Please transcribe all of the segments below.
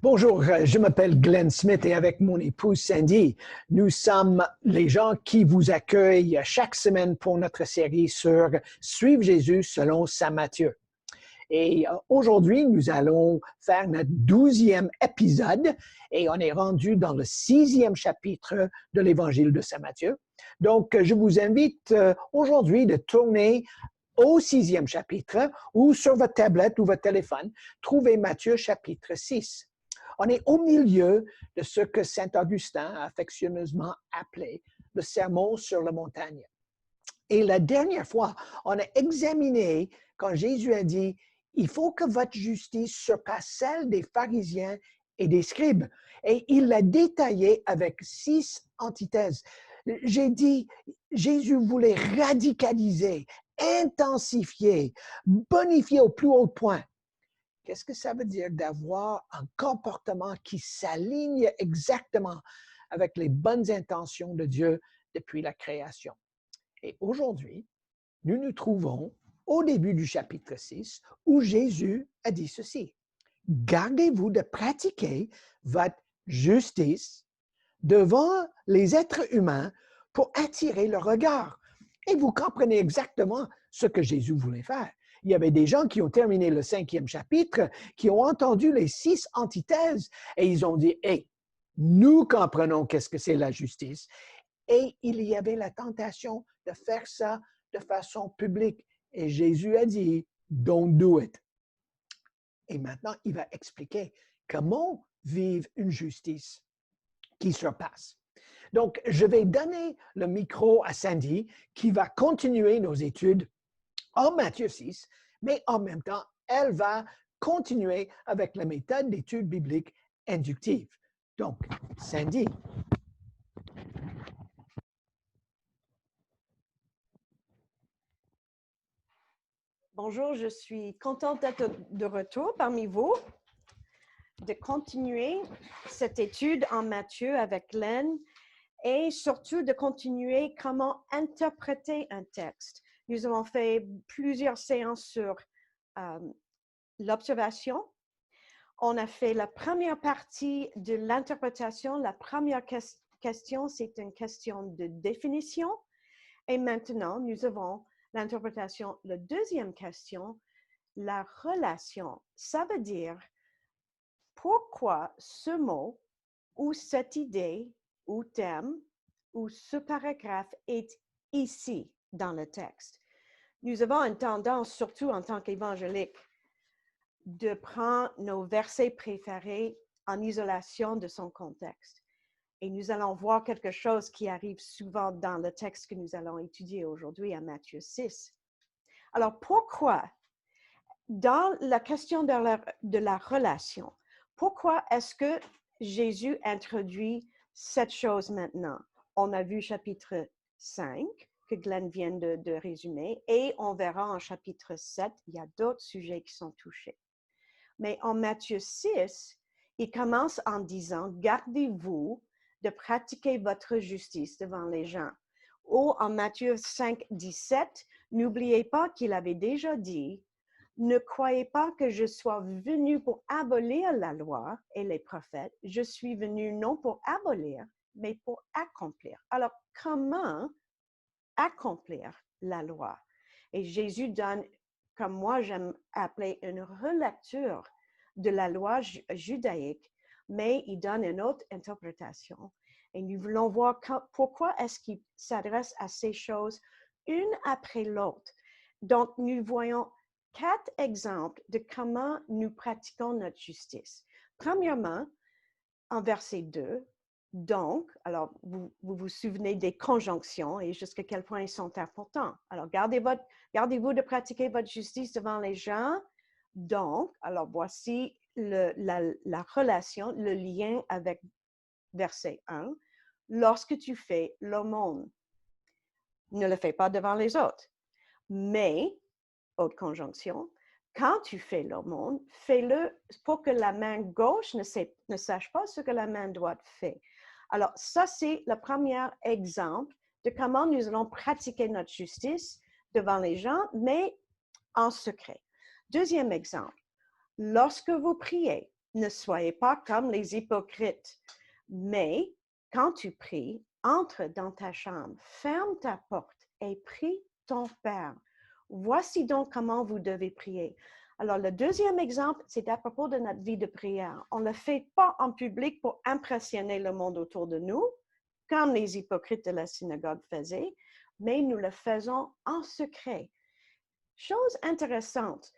Bonjour, je m'appelle Glenn Smith et avec mon épouse Sandy, nous sommes les gens qui vous accueillent chaque semaine pour notre série sur Suivre Jésus selon Saint Matthieu. Et aujourd'hui, nous allons faire notre 12e épisode et on est rendu dans le 6e chapitre de l'Évangile de Saint Matthieu. Donc, je vous invite aujourd'hui de tourner au 6e chapitre ou sur votre tablette ou votre téléphone, trouvez Matthieu chapitre 6. On est au milieu de ce que Saint Augustin a affectueusement appelé le sermon sur la montagne. Et la dernière fois, on a examiné quand Jésus a dit « Il faut que votre justice surpasse celle des pharisiens et des scribes ». Et il l'a détaillé avec 6 antithèses. J'ai dit, Jésus voulait radicaliser, intensifier, bonifier au plus haut point. Qu'est-ce que ça veut dire d'avoir un comportement qui s'aligne exactement avec les bonnes intentions de Dieu depuis la création? Et aujourd'hui, nous nous trouvons au début du chapitre 6 où Jésus a dit ceci. Gardez-vous de pratiquer votre justice devant les êtres humains pour attirer le regard. Et vous comprenez exactement ce que Jésus voulait faire. Il y avait des gens qui ont terminé le 5e chapitre, qui ont entendu les 6 antithèses et ils ont dit, « Hey, nous comprenons qu'est-ce que c'est la justice. » Et il y avait la tentation de faire ça de façon publique. Et Jésus a dit, « Don't do it. » Et maintenant, il va expliquer comment vivre une justice qui surpasse. Donc, je vais donner le micro à Sandy qui va continuer nos études en Matthieu 6, mais en même temps, elle va continuer avec la méthode d'étude biblique inductive. Donc, Sandy. Bonjour, je suis contente d'être de retour parmi vous, de continuer cette étude en Matthieu avec Glenn et surtout de continuer comment interpréter un texte. Nous avons fait plusieurs séances sur l'observation. On a fait la première partie de l'interprétation. La première question, c'est une question de définition. Et maintenant, nous avons l'interprétation. La deuxième question, la relation. Ça veut dire pourquoi ce mot ou cette idée ou thème ou ce paragraphe est ici dans le texte. Nous avons une tendance, surtout en tant qu'évangélique, de prendre nos versets préférés en isolation de son contexte. Et nous allons voir quelque chose qui arrive souvent dans le texte que nous allons étudier aujourd'hui à Matthieu 6. Alors, pourquoi, dans la question de la relation, pourquoi est-ce que Jésus introduit cette chose maintenant? On a vu chapitre 5, que Glenn vient de résumer, et on verra en chapitre 7, il y a d'autres sujets qui sont touchés. Mais en Matthieu 6, il commence en disant, gardez-vous de pratiquer votre justice devant les gens. Ou en Matthieu 5, 17, n'oubliez pas qu'il avait déjà dit, ne croyez pas que je sois venu pour abolir la loi et les prophètes. Je suis venu non pour abolir, mais pour accomplir. Alors, comment accomplir la loi? Et Jésus donne, comme moi j'aime appeler, une relecture de la loi judaïque, mais il donne une autre interprétation. Et nous voulons voir pourquoi est-ce qu'il s'adresse à ces choses une après l'autre. Donc, nous voyons 4 exemples de comment nous pratiquons notre justice. Premièrement, en verset 2, donc, alors vous vous souvenez des conjonctions et jusqu'à quel point ils sont importants. Alors, gardez-vous de pratiquer votre justice devant les gens. Donc, alors voici la relation, le lien avec verset 1. Lorsque tu fais l'aumône, ne le fais pas devant les autres. Mais, autre conjonction, quand tu fais l'aumône, fais-le pour que la main gauche ne sache pas ce que la main droite fait. Alors, ça, c'est le premier exemple de comment nous allons pratiquer notre justice devant les gens, mais en secret. Deuxième exemple, lorsque vous priez, ne soyez pas comme les hypocrites, mais quand tu pries, entre dans ta chambre, ferme ta porte et prie ton Père. Voici donc comment vous devez prier. Alors, le deuxième exemple, c'est à propos de notre vie de prière. On ne le fait pas en public pour impressionner le monde autour de nous, comme les hypocrites de la synagogue faisaient, mais nous le faisons en secret. Chose intéressante,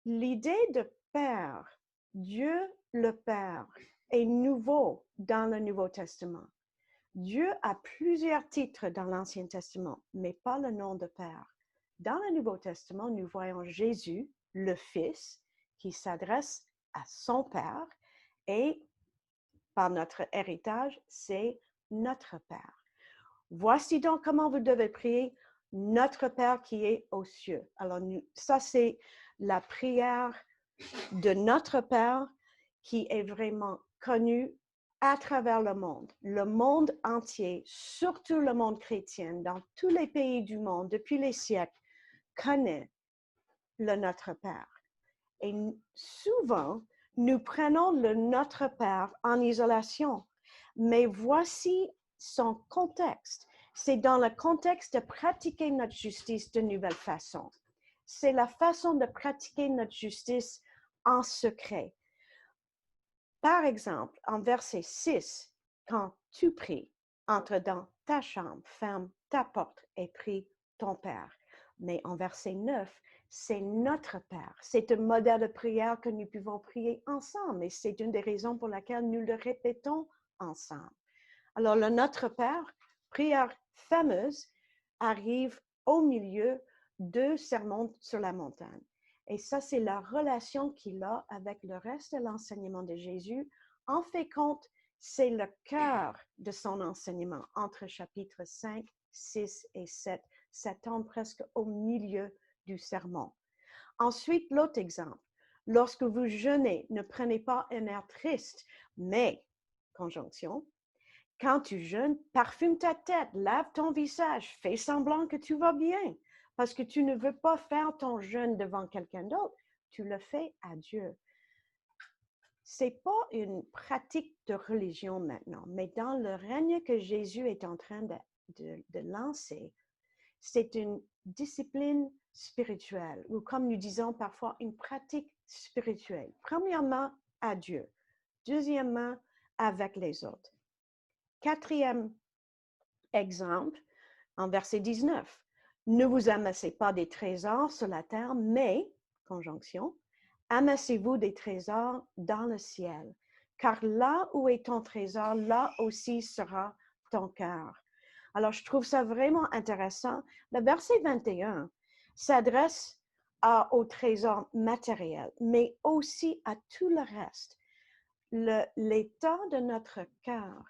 l'idée de Père, Dieu le Père, est nouveau dans le Nouveau Testament. Dieu a plusieurs titres dans l'Ancien Testament, mais pas le nom de Père. Dans le Nouveau Testament, nous voyons Jésus, le Fils, qui s'adresse à son Père et par notre héritage, c'est notre Père. Voici donc comment vous devez prier, notre Père qui est aux cieux. Alors, ça, c'est la prière de notre Père qui est vraiment connue à travers le monde entier, surtout le monde chrétien, dans tous les pays du monde, depuis les siècles, connaît le Notre Père. Et souvent, nous prenons le Notre Père en isolation, mais voici son contexte. C'est dans le contexte de pratiquer notre justice de nouvelle façon. C'est la façon de pratiquer notre justice en secret. Par exemple, en verset 6, quand tu pries, entre dans ta chambre, ferme ta porte et prie ton Père. Mais en verset 9, c'est notre Père. C'est un modèle de prière que nous pouvons prier ensemble et c'est une des raisons pour laquelle nous le répétons ensemble. Alors, le Notre Père, prière fameuse, arrive au milieu de Sermon sur la montagne. Et ça, c'est la relation qu'il a avec le reste de l'enseignement de Jésus. En fait compte, c'est le cœur de son enseignement entre chapitres 5, 6 et 7. Ça tombe presque au milieu du sermon. Ensuite, l'autre exemple. Lorsque vous jeûnez, ne prenez pas un air triste, mais, conjonction, quand tu jeûnes, parfume ta tête, lave ton visage, fais semblant que tu vas bien, parce que tu ne veux pas faire ton jeûne devant quelqu'un d'autre, tu le fais à Dieu. C'est pas une pratique de religion maintenant, mais dans le règne que Jésus est en train de lancer, c'est une discipline spirituelle, ou comme nous disons parfois, une pratique spirituelle. Premièrement, à Dieu. Deuxièmement, avec les autres. Quatrième exemple, en verset 19. Ne vous amassez pas des trésors sur la terre, mais, conjonction, amassez-vous des trésors dans le ciel, car là où est ton trésor, là aussi sera ton cœur. Alors, je trouve ça vraiment intéressant. Le verset 21 s'adresse au trésor matériel, mais aussi à tout le reste. L'état de notre cœur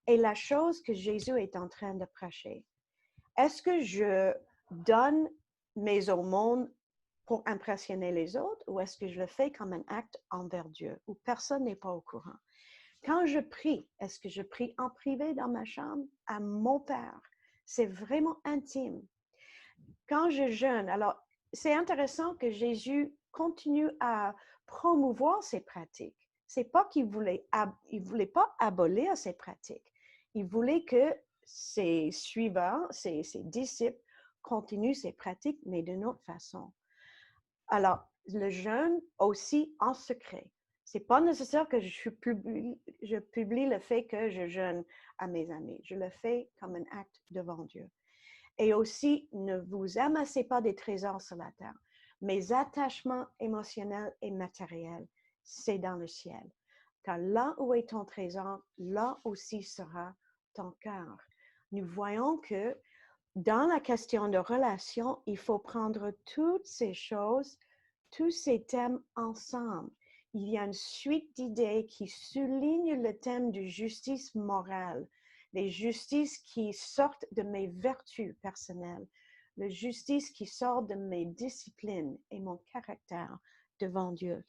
est la chose que Jésus est en train de prêcher. Est-ce que je donne mes aumônes pour impressionner les autres ou est-ce que je le fais comme un acte envers Dieu où personne n'est pas au courant? Quand je prie, est-ce que je prie en privé dans ma chambre à mon Père? C'est vraiment intime. Quand je jeûne, alors c'est intéressant que Jésus continue à promouvoir ces pratiques. C'est pas qu'il voulait pas abolir ces pratiques. Il voulait que ses suivants, ses disciples continuent ces pratiques, mais d'une autre façon. Alors, le jeûne aussi en secret. C'est pas nécessaire que je publie le fait que je jeûne à mes amis. Je le fais comme un acte devant Dieu. Et aussi, ne vous amassez pas des trésors sur la terre. Mes attachements émotionnels et matériels, c'est dans le ciel. Car là où est ton trésor, là aussi sera ton cœur. Nous voyons que dans la question de relation, il faut prendre toutes ces choses, tous ces thèmes ensemble. Il y a une suite d'idées qui soulignent le thème de justice morale, les justices qui sortent de mes vertus personnelles, la justice qui sort de mes disciplines et mon caractère devant Dieu.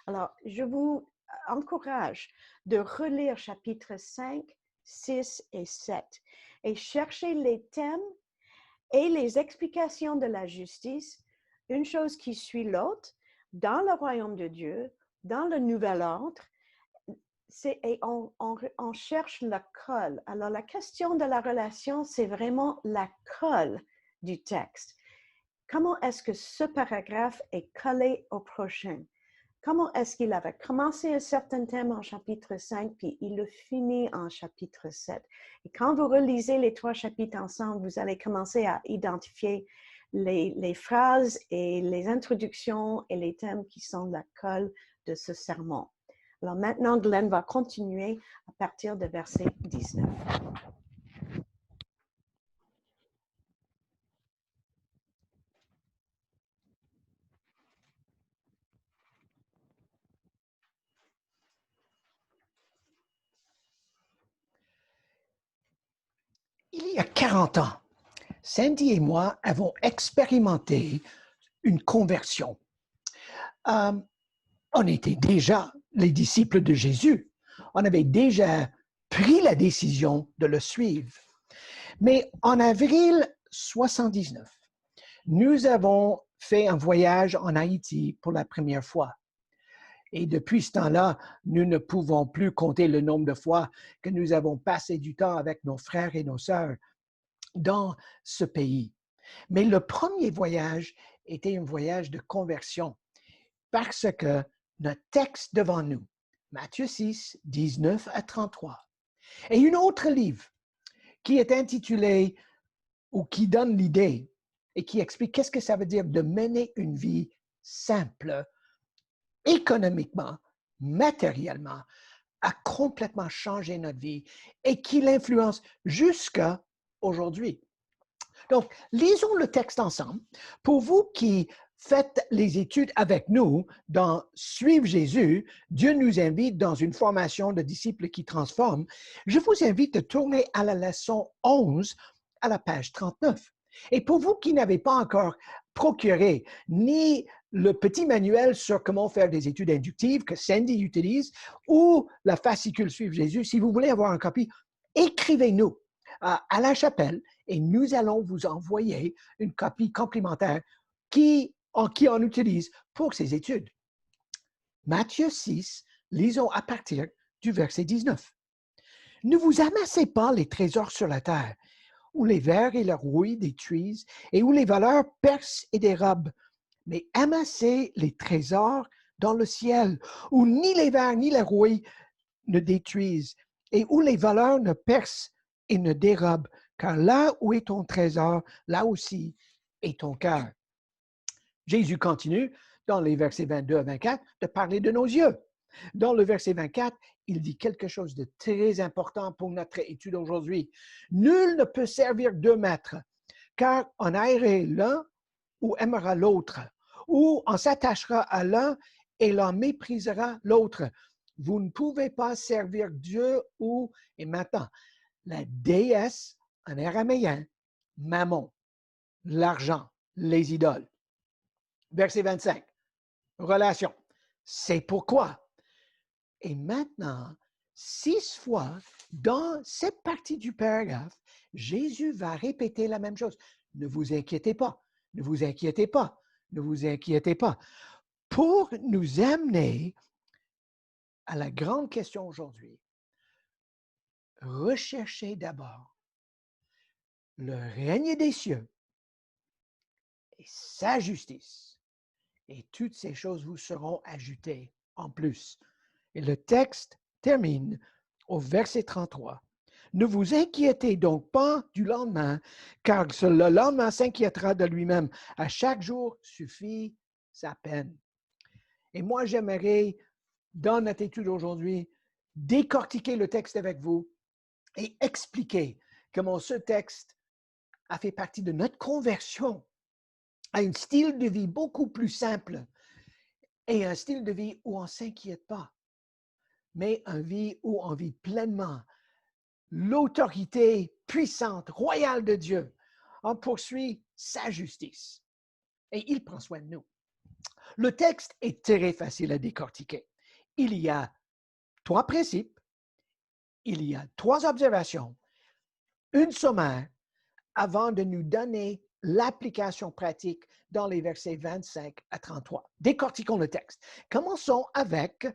Alors, je vous encourage de relire chapitres 5, 6 et 7 et chercher les thèmes et les explications de la justice, une chose qui suit l'autre, dans le royaume de Dieu, Dans le nouvel ordre, on cherche le col. Alors, la question de la relation, c'est vraiment la colle du texte. Comment est-ce que ce paragraphe est collé au prochain? Comment est-ce qu'il avait commencé un certain thème en chapitre 5, puis il le finit en chapitre 7? Et quand vous relisez les 3 chapitres ensemble, vous allez commencer à identifier les phrases et les introductions et les thèmes qui sont la colle de ce sermon. Alors maintenant, Glenn va continuer à partir de verset 19. Il y a 40 ans, Sandy et moi avons expérimenté une conversion. On était déjà les disciples de Jésus. On avait déjà pris la décision de le suivre. Mais en avril 79, nous avons fait un voyage en Haïti pour la première fois. Et depuis ce temps-là, nous ne pouvons plus compter le nombre de fois que nous avons passé du temps avec nos frères et nos sœurs dans ce pays. Mais le premier voyage était un voyage de conversion parce que notre texte devant nous, Matthieu 6, 19 à 33, et un autre livre qui est intitulé ou qui donne l'idée et qui explique qu'est-ce que ça veut dire de mener une vie simple, économiquement, matériellement, a complètement changé notre vie et qui l'influence jusqu'à aujourd'hui. Donc, lisons le texte ensemble. Pour vous qui faites les études avec nous dans Suivre Jésus, Dieu nous invite dans une formation de disciples qui transforment. Je vous invite à tourner à la leçon 11 à la page 39. Et pour vous qui n'avez pas encore procuré ni le petit manuel sur comment faire des études inductives que Sandy utilise ou la fascicule Suivre Jésus, si vous voulez avoir une copie, écrivez-nous à la chapelle et nous allons vous envoyer une copie complémentaire qui on utilise pour ces études. Matthieu 6, lisons à partir du verset 19. Ne vous amassez pas les trésors sur la terre, où les vers et la rouille détruisent et où les voleurs percent et dérobent, mais amassez les trésors dans le ciel, où ni les vers ni la rouille ne détruisent et où les voleurs ne percent et ne dérobent, car là où est ton trésor, là aussi est ton cœur. Jésus continue dans les versets 22 à 24 de parler de nos yeux. Dans le verset 24, il dit quelque chose de très important pour notre étude aujourd'hui. Nul ne peut servir 2 maîtres, car on haïra l'un ou aimera l'autre, ou on s'attachera à l'un et l'on méprisera l'autre. Vous ne pouvez pas servir Dieu ou, et maintenant, la déesse en araméen, Mammon, l'argent, les idoles. Verset 25, relation. C'est pourquoi. Et maintenant, 6 fois dans cette partie du paragraphe, Jésus va répéter la même chose. Ne vous inquiétez pas, ne vous inquiétez pas, ne vous inquiétez pas. Pour nous amener à la grande question aujourd'hui, recherchez d'abord le règne des cieux et sa justice. Et toutes ces choses vous seront ajoutées en plus. Et le texte termine au verset 33. Ne vous inquiétez donc pas du lendemain, car le lendemain s'inquiétera de lui-même. À chaque jour suffit sa peine. Et moi, j'aimerais, dans notre étude aujourd'hui, décortiquer le texte avec vous et expliquer comment ce texte a fait partie de notre conversion à un style de vie beaucoup plus simple et un style de vie où on ne s'inquiète pas, mais une vie où on vit pleinement l'autorité puissante, royale de Dieu. On poursuit sa justice et il prend soin de nous. Le texte est très facile à décortiquer. Il y a 3 principes, il y a 3 observations, une sommaire avant de nous donner l'application pratique dans les versets 25 à 33. Décortiquons le texte. Commençons avec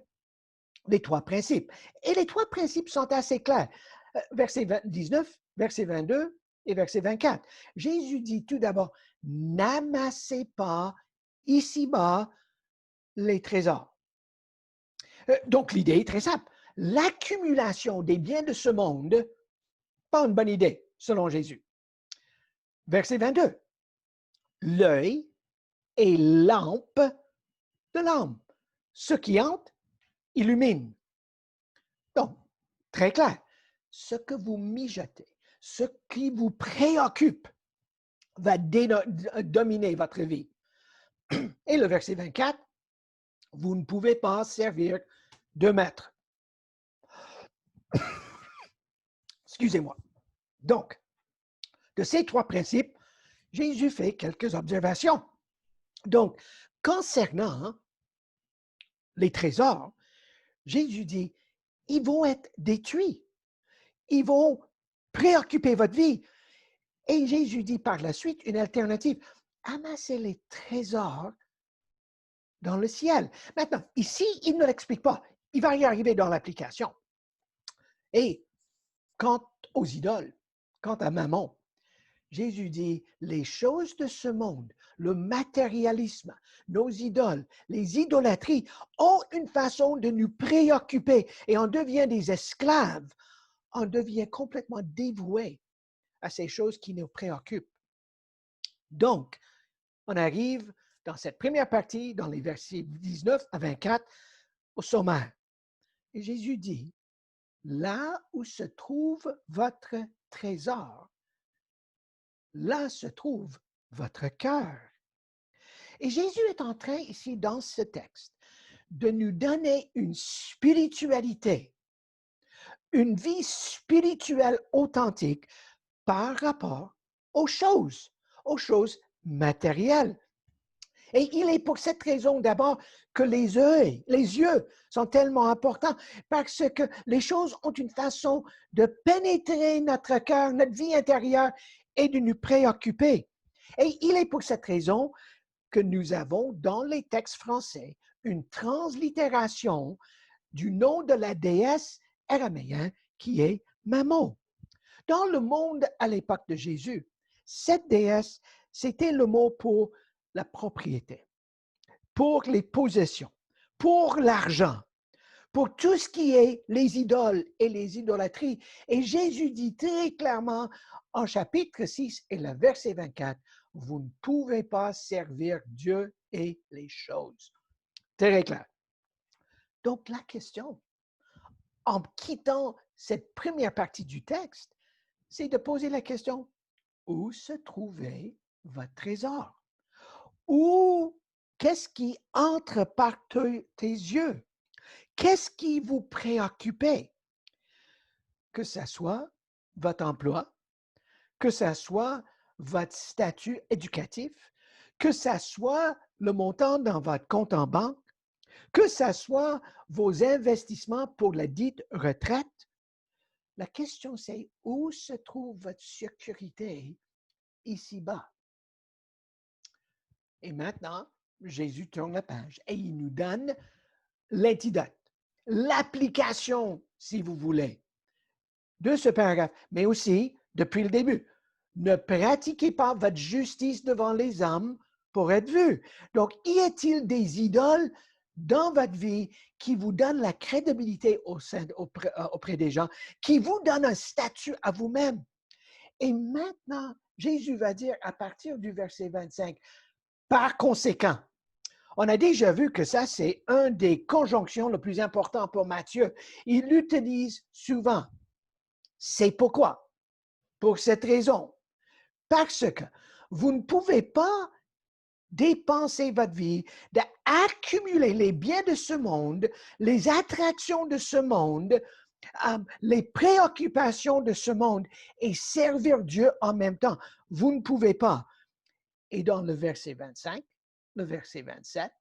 les trois principes. Et les trois principes sont assez clairs. Verset 19, verset 22 et verset 24. Jésus dit tout d'abord, n'amassez pas ici-bas les trésors. Donc l'idée est très simple. L'accumulation des biens de ce monde, pas une bonne idée, selon Jésus. Verset 22. L'œil est lampe de l'âme. Ce qui entre, illumine. Donc, très clair. Ce que vous mijotez, ce qui vous préoccupe, va dominer votre vie. Et le verset 24, vous ne pouvez pas servir deux maîtres. Excusez-moi. Donc, de ces trois principes, Jésus fait quelques observations. Donc, concernant les trésors, Jésus dit, ils vont être détruits. Ils vont préoccuper votre vie. Et Jésus dit par la suite une alternative. Amassez les trésors dans le ciel. Maintenant, ici, il ne l'explique pas. Il va y arriver dans l'application. Et quant aux idoles, quant à Mammon, Jésus dit, les choses de ce monde, le matérialisme, nos idoles, les idolâtries ont une façon de nous préoccuper et on devient des esclaves, on devient complètement dévoué à ces choses qui nous préoccupent. Donc, on arrive dans cette première partie, dans les versets 19 à 24, au sommaire. Et Jésus dit, là où se trouve votre trésor, là se trouve votre cœur. Et Jésus est en train ici, dans ce texte, de nous donner une spiritualité, une vie spirituelle authentique par rapport aux choses matérielles. Et il est pour cette raison d'abord que les yeux sont tellement importants parce que les choses ont une façon de pénétrer notre cœur, notre vie intérieure et de nous préoccuper. Et il est pour cette raison que nous avons dans les textes français une translittération du nom de la déesse araméenne qui est Mammon. Dans le monde à l'époque de Jésus, cette déesse, c'était le mot pour la propriété, pour les possessions, pour l'argent, pour tout ce qui est les idoles et les idolâtries. Et Jésus dit très clairement en chapitre 6 et le verset 24, vous ne pouvez pas servir Dieu et les choses. Très clair. Donc la question, en quittant cette première partie du texte, c'est de poser la question, où se trouvait votre trésor? Ou qu'est-ce qui entre par tes yeux? Qu'est-ce qui vous préoccupait? Que ce soit votre emploi, que ce soit votre statut éducatif, que ce soit le montant dans votre compte en banque, que ce soit vos investissements pour la dite retraite. La question, c'est où se trouve votre sécurité ici-bas? Et maintenant, Jésus tourne la page et il nous donne l'antidote, l'application, si vous voulez, de ce paragraphe, mais aussi depuis le début. Ne pratiquez pas votre justice devant les hommes pour être vu. Donc, y a-t-il des idoles dans votre vie qui vous donnent la crédibilité auprès des gens, qui vous donnent un statut à vous-même? Et maintenant, Jésus va dire à partir du verset 25, par conséquent, on a déjà vu que ça, c'est une des conjonctions les plus importantes pour Matthieu. Il l'utilise souvent. C'est pourquoi? Pour cette raison. Parce que vous ne pouvez pas dépenser votre vie, d'accumuler les biens de ce monde, les attractions de ce monde, les préoccupations de ce monde et servir Dieu en même temps. Vous ne pouvez pas. Et dans le verset 25, le verset 27,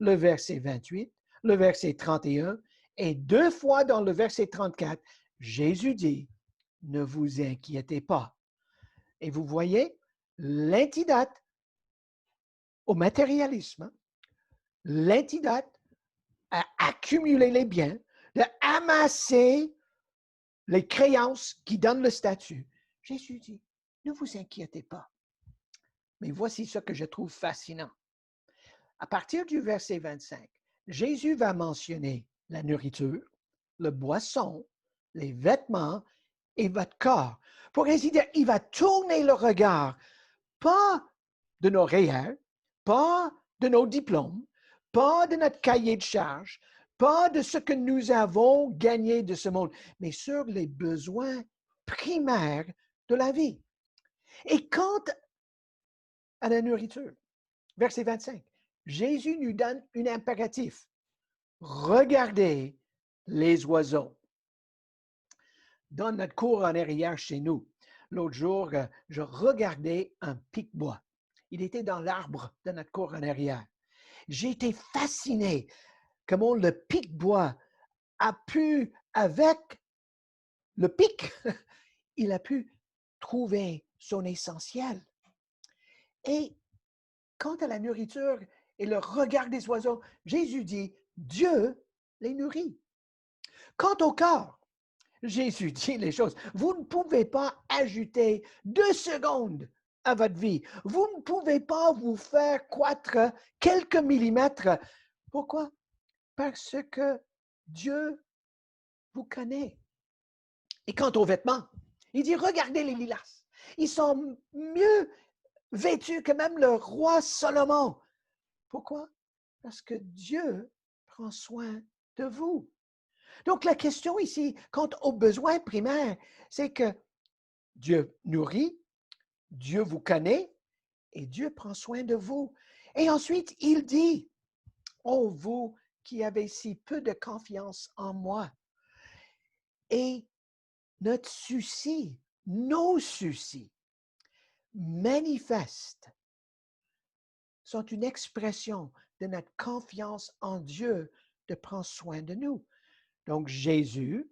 le verset 28, le verset 31 et deux fois dans le verset 34, Jésus dit, ne vous inquiétez pas. Et vous voyez, l'antidote au matérialisme, hein, l'antidote à accumuler les biens, de amasser les créances qui donnent le statut. Jésus dit, ne vous inquiétez pas. Mais voici ce que je trouve fascinant. À partir du verset 25, Jésus va mentionner la nourriture, le boisson, les vêtements et votre corps. Pour ainsi dire, il va tourner le regard, pas de nos réels, pas de nos diplômes, pas de notre cahier de charges, pas de ce que nous avons gagné de ce monde, mais sur les besoins primaires de la vie. Et quant à la nourriture, verset 25, Jésus nous donne un impératif. Regardez les oiseaux. Dans notre cour en arrière chez nous, l'autre jour, je regardais un pic-bois. Il était dans l'arbre de notre cour en arrière. J'ai été fasciné comment le pic-bois a pu, avec le pic, il a pu trouver son essentiel. Et quant à la nourriture et le regard des oiseaux, Jésus dit, Dieu les nourrit. Quant au corps, Jésus dit les choses. Vous ne pouvez pas ajouter 2 secondes à votre vie. Vous ne pouvez pas vous faire croître quelques millimètres. Pourquoi? Parce que Dieu vous connaît. Et quant aux vêtements, il dit, regardez les lilas. Ils sont mieux vêtus que même le roi Salomon. Pourquoi? Parce que Dieu prend soin de vous. Donc, la question ici, quant aux besoins primaires, c'est que Dieu nourrit, Dieu vous connaît et Dieu prend soin de vous. Et ensuite, il dit, oh, vous qui avez si peu de confiance en moi. Et notre souci, nos soucis manifestes sont une expression de notre confiance en Dieu de prendre soin de nous. Donc, Jésus,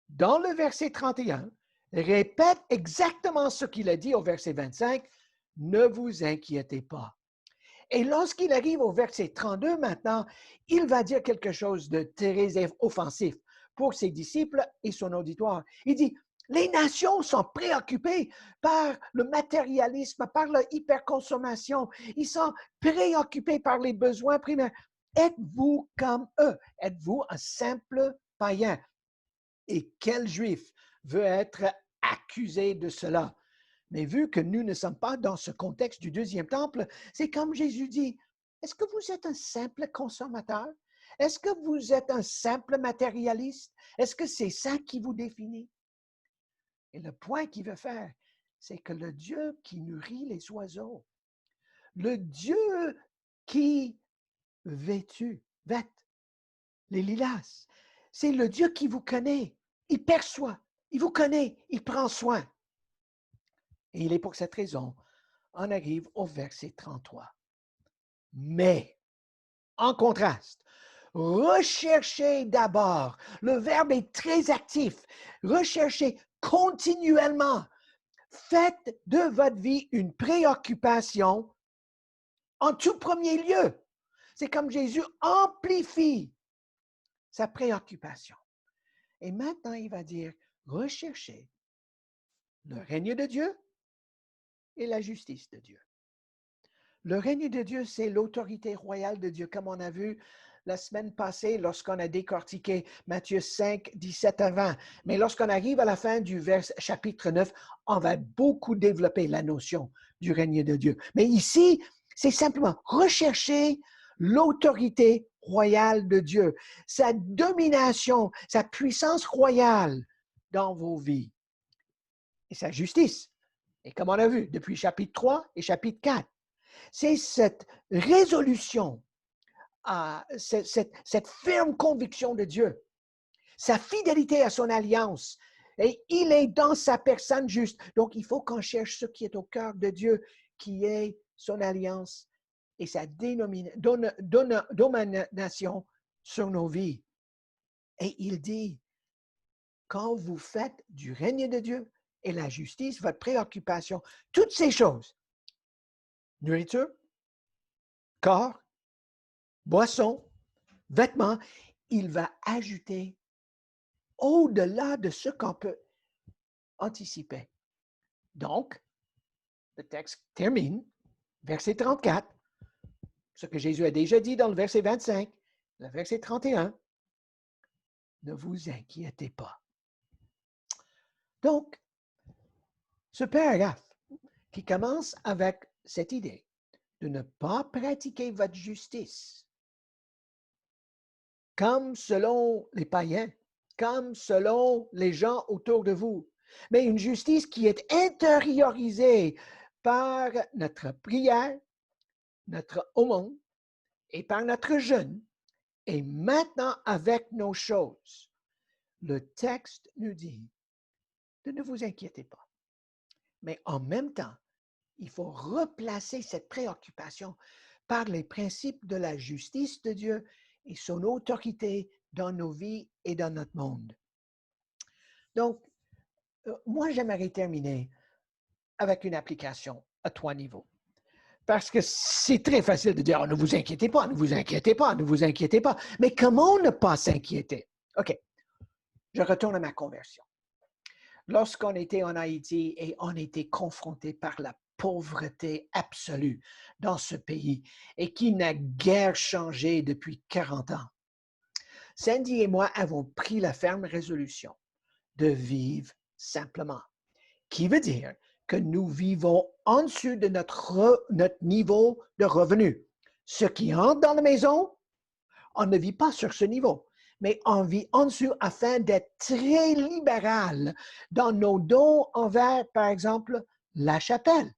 dans le verset 31, répète exactement ce qu'il a dit au verset 25, « Ne vous inquiétez pas ». Et lorsqu'il arrive au verset 32 maintenant, il va dire quelque chose de très offensif pour ses disciples et son auditoire. Il dit, les nations sont préoccupées par le matérialisme, par la hyperconsommation. Ils sont préoccupés par les besoins primaires. Êtes-vous comme eux? Êtes-vous un simple païen? Et quel juif veut être accusé de cela? Mais vu que nous ne sommes pas dans ce contexte du deuxième temple, c'est comme Jésus dit, est-ce que vous êtes un simple consommateur? Est-ce que vous êtes un simple matérialiste? Est-ce que c'est ça qui vous définit? Et le point qu'il veut faire, c'est que le Dieu qui nourrit les oiseaux, le Dieu qui vête les lilas, c'est le Dieu qui vous connaît, il perçoit, il vous connaît, il prend soin. Et il est pour cette raison, on arrive au verset 33. Mais, en contraste, recherchez d'abord, le verbe est très actif, recherchez continuellement, faites de votre vie une préoccupation en tout premier lieu. C'est comme Jésus amplifie sa préoccupation. Et maintenant, il va dire, recherchez le règne de Dieu et la justice de Dieu. Le règne de Dieu, c'est l'autorité royale de Dieu, comme on a vu la semaine passée lorsqu'on a décortiqué Matthieu 5, 17 à 20. Mais lorsqu'on arrive à la fin du chapitre 9, on va beaucoup développer la notion du règne de Dieu. Mais ici, c'est simplement rechercher l'autorité royale de Dieu, sa domination, sa puissance royale dans vos vies et sa justice. Et comme on a vu depuis chapitre 3 et chapitre 4, c'est cette résolution, cette ferme conviction de Dieu, sa fidélité à son alliance. Et il est dans sa personne juste. Donc, il faut qu'on cherche ce qui est au cœur de Dieu, qui est son alliance et sa domination sur nos vies. Et il dit, quand vous faites du règne de Dieu et la justice, votre préoccupation, toutes ces choses, nourriture, corps, boisson, vêtements. Il va ajouter au-delà de ce qu'on peut anticiper. Donc, le texte termine, verset 34, ce que Jésus a déjà dit dans le verset 25, le verset 31. Ne vous inquiétez pas. Donc, ce paragraphe qui commence avec cette idée de ne pas pratiquer votre justice comme selon les païens, comme selon les gens autour de vous, mais une justice qui est intériorisée par notre prière, notre aumône et par notre jeûne, et maintenant avec nos choses. Le texte nous dit de ne vous inquiéter pas. Mais en même temps, il faut replacer cette préoccupation par les principes de la justice de Dieu et son autorité dans nos vies et dans notre monde. Donc, moi, j'aimerais terminer avec une application à 3 niveaux. Parce que c'est très facile de dire, oh, ne vous inquiétez pas, ne vous inquiétez pas, ne vous inquiétez pas. Mais comment ne pas s'inquiéter? OK, je retourne à ma conversion. Lorsqu'on était en Haïti et on était confronté par la pauvreté absolue dans ce pays et qui n'a guère changé depuis 40 ans, Sandy et moi avons pris la ferme résolution de vivre simplement, qui veut dire que nous vivons en dessous de notre niveau de revenu. Ce qui entre dans la maison, on ne vit pas sur ce niveau, mais on vit en dessous afin d'être très libéral dans nos dons envers, par exemple, la chapelle.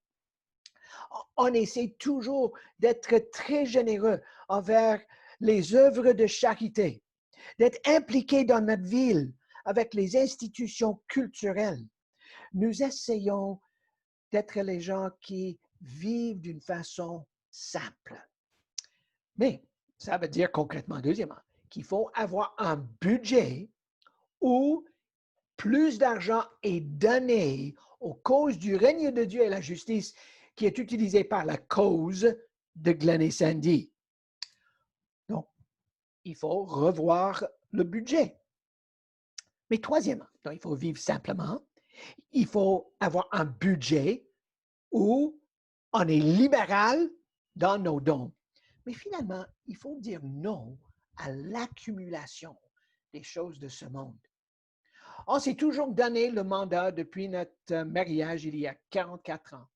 On essaie toujours d'être très généreux envers les œuvres de charité, d'être impliqué dans notre ville avec les institutions culturelles. Nous essayons d'être les gens qui vivent d'une façon simple. Mais ça veut dire concrètement, deuxièmement, qu'il faut avoir un budget où plus d'argent est donné aux causes du règne de Dieu et la justice qui est utilisé par la cause de Glenn et Sandy. Donc, il faut revoir le budget. Mais troisièmement, donc, il faut vivre simplement. Il faut avoir un budget où on est libéral dans nos dons. Mais finalement, il faut dire non à l'accumulation des choses de ce monde. On s'est toujours donné le mandat depuis notre mariage il y a 44 ans,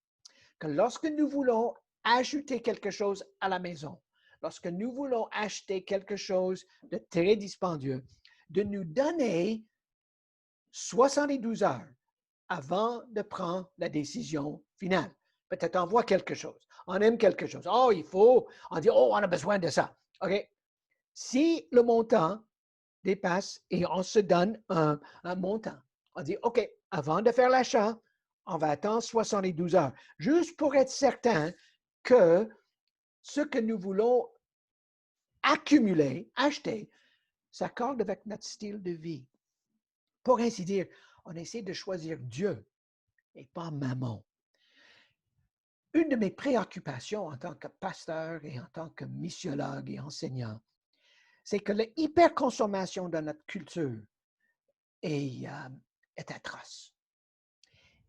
que lorsque nous voulons ajouter quelque chose à la maison, lorsque nous voulons acheter quelque chose de très dispendieux, de nous donner 72 heures avant de prendre la décision finale. Peut-être on voit quelque chose, on aime quelque chose. Oh, il faut, on dit, oh, on a besoin de ça. OK? Si le montant dépasse et on se donne un montant, on dit, OK, avant de faire l'achat, on va attendre 72 heures, juste pour être certain que ce que nous voulons accumuler, acheter, s'accorde avec notre style de vie. Pour ainsi dire, on essaie de choisir Dieu et pas mammon. Une de mes préoccupations en tant que pasteur et en tant que missiologue et enseignant, c'est que l'hyperconsommation de notre culture est atroce.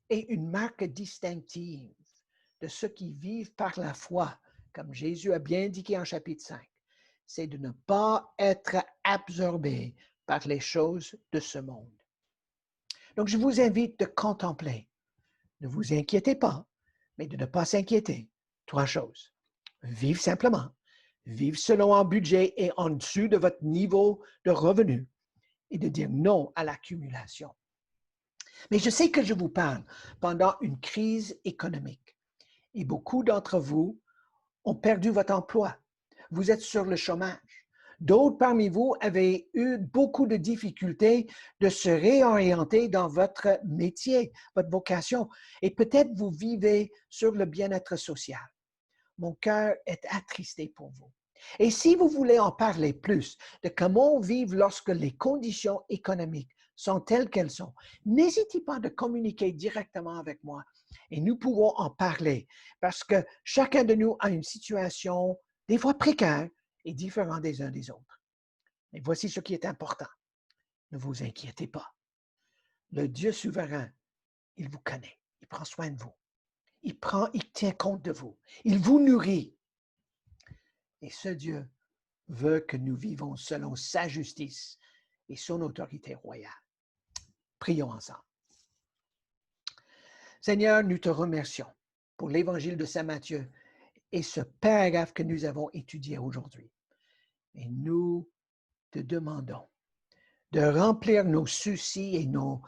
Et une marque distinctive de ceux qui vivent par la foi, comme Jésus a bien indiqué en chapitre 5, c'est de ne pas être absorbé par les choses de ce monde. Donc, je vous invite de contempler. Ne vous inquiétez pas, mais de ne pas s'inquiéter. 3 choses. Vivre simplement. Vivre selon un budget et en dessous de votre niveau de revenu. Et de dire non à l'accumulation. Mais je sais que je vous parle pendant une crise économique. Et beaucoup d'entre vous ont perdu votre emploi. Vous êtes sur le chômage. D'autres parmi vous avaient eu beaucoup de difficultés de se réorienter dans votre métier, votre vocation, et peut-être vous vivez sur le bien-être social. Mon cœur est attristé pour vous. Et si vous voulez en parler plus de comment vivre lorsque les conditions économiques sont telles qu'elles sont, n'hésitez pas de communiquer directement avec moi et nous pouvons en parler parce que chacun de nous a une situation des fois précaire et différente des uns des autres. Et voici ce qui est important. Ne vous inquiétez pas. Le Dieu souverain, il vous connaît. Il prend soin de vous. Il tient compte de vous. Il vous nourrit. Et ce Dieu veut que nous vivons selon sa justice et son autorité royale. Prions ensemble. Seigneur, nous te remercions pour l'évangile de Saint Matthieu et ce paragraphe que nous avons étudié aujourd'hui. Et nous te demandons de remplir nos soucis et nos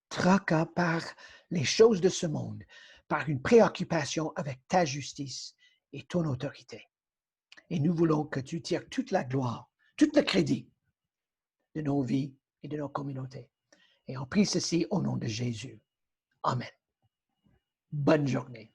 tracas par les choses de ce monde, par une préoccupation avec ta justice et ton autorité. Et nous voulons que tu tires toute la gloire, tout le crédit de nos vies et de nos communautés. Et on prie ceci au nom de Jésus. Amen. Bonne journée.